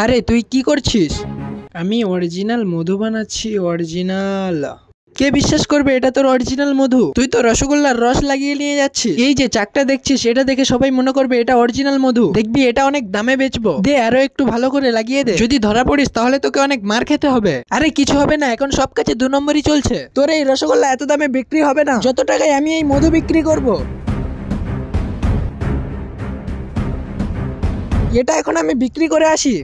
আরে তুই কি করছিস? আমি অরিজিনাল মধু বানাচ্ছি, অরিজিনাল। কে বিশ্বাস করবে এটা তোর অরিজিনাল মধু? তুই তো রসগোল্লার রস লাগিয়ে নিয়ে যাচ্ছিস। এই যে চাকটা দেখছিস, এটা দেখে সবাই মনে করবে এটা অরিজিনাল মধু। দেখবি এটা অনেক দামে বেচবো। দে আরো একটু ভালো করে লাগিয়ে দে। যদি ধরা পড়িস তাহলে তোকে অনেক মার খেতে হবে। আরে কিছু হবে না, এখন সব কাছে 2 নম্বরই চলছে। তোর এই রসগোল্লা এত দামে বিক্রি হবে না যত টাকায় আমি এই মধু বিক্রি করব। এটা এখন আমি বিক্রি করে আসি।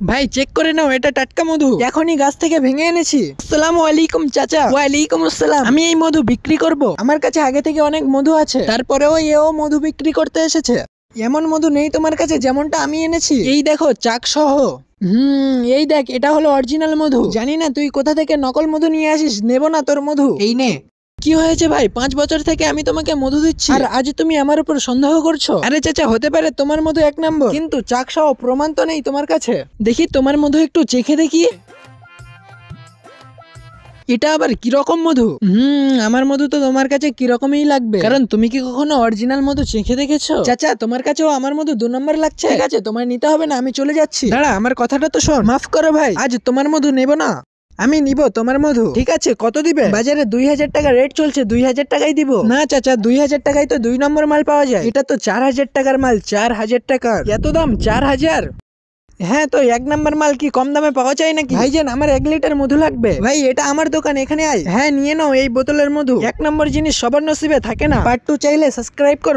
ভাই চেক করে নাও, এটা টাটকা মধু, এখনই গাছ থেকে ভেঙে এনেছি। আসসালামু আলাইকুম চাচা। ওয়ালাইকুম আসসালাম। আমি এই মধু বিক্রি করব। আমার কাছে আগে থেকে অনেক মধু আছে, তারপরেও এও মধু বিক্রি করতে এসেছে। এমন মধু নেই তোমার কাছে যেমনটা আমি এনেছি। এই দেখো চাক সহ। এই দেখ, এটা হলো অরিজিনাল মধু। জানি না তুই কোথা থেকে নকল মধু নিয়ে আসিস, নেব না তোর মধু। এই নে। কি হয়েছে ভাই? 5 বছর থেকে আমি তোমাকে মধু দিচ্ছি, আর আজ তুমি আমার উপর সন্দেহ করছো? আরে চাচা, হতে পারে তোমার মধু 1 নম্বর, কিন্তু চাক সহ প্রমাণ তো নেই তোমার কাছে। দেখি তোমার মধু একটু চেখে দেখি। এটা আবার কিরকম মধু? আমার মধু তো তোমার কাছে কিরকমই লাগবে, কারণ তুমি কি কখনো অরিজিনাল মধু চেখে দেখেছো? চাচা, তোমার কাছেও আমার মধু 2 নম্বর লাগছে। ঠিক আছে, তোমার নিতে হবে না, আমি চলে যাচ্ছি। দাঁড়া, আমার কথাটা তো শোন। মাফ করো ভাই, আজ তোমার মধু নেব না। আমি নিব তোমার মধু। ঠিক আছে, কত দিবে? বাজারে 2000 টাকা রেট চলছে, 2000 টাকাই দিব। না চাচা, 2000 টাকায় তো 2 নম্বর মাল পাওয়া যায়। এটা তো 4000 টাকার মাল, 4000 টাকার। এত দাম? 4000? হ্যাঁ, তো 1 নম্বর মাল কি কম দামে পাওয়া যায় নাকি? ভাইজান, আমার 1 লিটার মধু লাগবে। ভাই, এটা আমার দোকান, এখানে আয়। হ্যাঁ, নিয়ে নাও এই বোতলের মধু। 1 নম্বর জিনিস সবার নসিবে থাকে না। পার্ট 2 চাইলে সাবস্ক্রাইব করো।